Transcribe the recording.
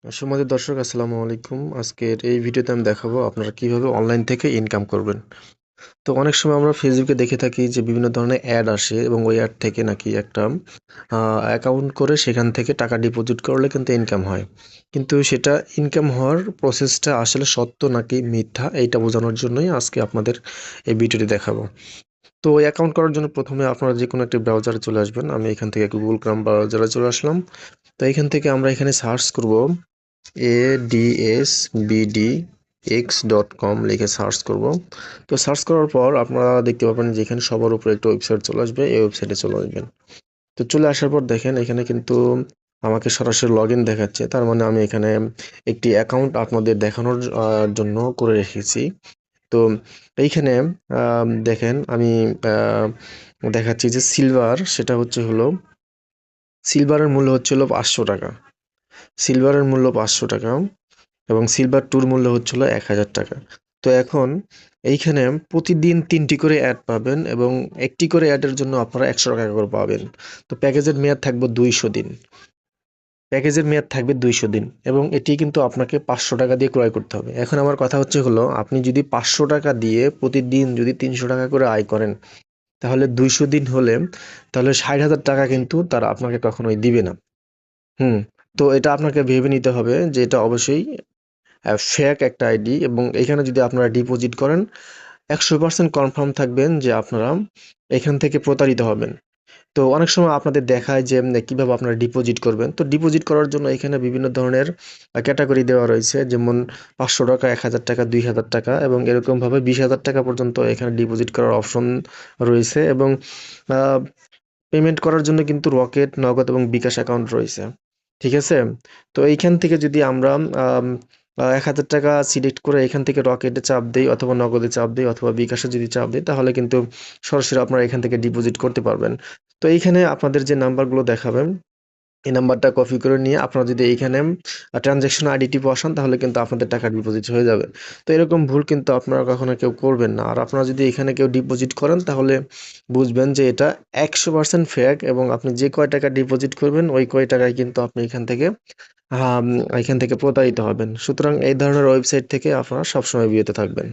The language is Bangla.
সুপ্রিয় দর্শক আসসালামু আলাইকুম। আজকের এই ভিডিওতে আমি দেখাবো আপনারা কিভাবে অনলাইন থেকে ইনকাম করবেন। তো অনেক সময় আমরা ফেসবুকে দেখে থাকি যে বিভিন্ন ধরনের অ্যাড আসে এবং ওই অ্যাড থেকে নাকি একটা অ্যাকাউন্ট করে সেখান থেকে টাকা ডিপোজিট করলে কিন্তু ইনকাম হয়। কিন্তু সেটা ইনকাম হওয়ার প্রসেসটা আসলে সত্য নাকি মিথ্যা এইটা বোঝানোর জন্যই আজকে আপনাদের এই ভিডিওটি দেখাবো। তো ওই অ্যাকাউন্ট করার জন্য প্রথমে আপনারা যেকোনো একটি ব্রাউজারে চলে আসবেন। আমি এখান থেকে গুগল ক্রোম ব্রাউজারে চলে আসলাম। তো এখান থেকে আমরা এখানে সার্চ করব adsbdx.com লিখে সার্চ করব। তো সার্চ করার পর আপনারা দেখতে পাবেন যে এখানে সবার উপরে একটা ওয়েবসাইট চলে আসবে, এই ওয়েবসাইটে চলে আসবেন। তো চলে আসার পর দেখেন এখানে কিন্তু আমাকে সরাসরি লগ ইন দেখাচ্ছে, তার মানে আমি এখানে একটি অ্যাকাউন্ট আপনাদের দেখানোর জন্য করে রেখেছি। তো এইখানে দেখেন আমি দেখাচ্ছি যে সেটা হলো সিলভারের মূল্য হচ্ছে হলো 500 টাকা। সিলভারের মূল্য 500 টাকা এবং সিলভার টুর মূল্য হচ্ছে হলো 1000 টাকা। তো এখন এইখানে প্রতিদিন 3টি করে অ্যাড পাবেন এবং একটি করে অ্যাডের জন্য আপনারা 100 টাকা করে পাবেন। তো প্যাকেজের মেয়াদ থাকবে 200 দিন এবং এটি কিন্তু আপনাকে 500 টাকা দিয়ে ক্রয় করতে হবে। এখন আমার কথা হচ্ছে হলো আপনি যদি 500 টাকা দিয়ে প্রতিদিন যদি 300 টাকা করে আয় করেন, তাহলে 200 দিন হলে তাহলে 60,000 টাকা কিন্তু তারা আপনাকে কখনোই দিবে না। হুম। তো এটা আপনাকে ভেবে নিতে হবে যে এটা অবশ্যই ফেক একটা আইডি এবং এখানে যদি আপনারা ডিপোজিট করেন 100% কনফার্ম থাকবেন যে আপনারা এখান থেকে প্রতারিত হবেন। তো অনেক সময় আপনাদের দেখায় যে কিভাবে আপনারা ডিপোজিট করবেন। তো ডিপোজিট করার জন্য এখানে বিভিন্ন ধরনের ক্যাটাগরি দেওয়া রয়েছে, যেমন 500 টাকা, 1000 টাকা, 2000 টাকা এবং এরকমভাবে 20,000 টাকা পর্যন্ত এখানে ডিপোজিট করার অপশন রয়েছে এবং আহ, পেমেন্ট করার জন্য কিন্তু রকেট, নগদ এবং বিকাশ অ্যাকাউন্ট রয়েছে। ঠিক আছে? তো এইখান থেকে যদি আমরা 1,000 টাকা সিলেক্ট করে এখান থেকে রকেটে চাপ দেই অথবা নগদে চাপ দেই অথবা বিকাশে যদি চাপ দেই, তাহলে কিন্তু সরাসরি আপনারা এখান থেকে ডিপোজিট করতে পারবেন। তো এইখানে আপনাদের যে নাম্বারগুলো দেখাবেন, এই নাম্বারটা কপি করে নিয়ে আপনারা যদি এইখানে ট্রানজ্যাকশন আইডিটি বসান, তাহলে কিন্তু আপনাদের টাকা ডিপোজিট হয়ে যাবে। তো এরকম ভুল কিন্তু আপনারা কখনো কেউ করবেন না। আর আপনারা যদি এখানে কেউ ডিপোজিট করেন, তাহলে বুঝবেন যে এটা 100% ফেক এবং আপনি যে কয় টাকা ডিপোজিট করবেন ওই কয় টাকায় কিন্তু আপনি এখান থেকে প্রতারিত হবেন। সুতরাং এই ধরনের ওয়েবসাইট থেকে আপনারা সবসময় বিরত থাকবেন।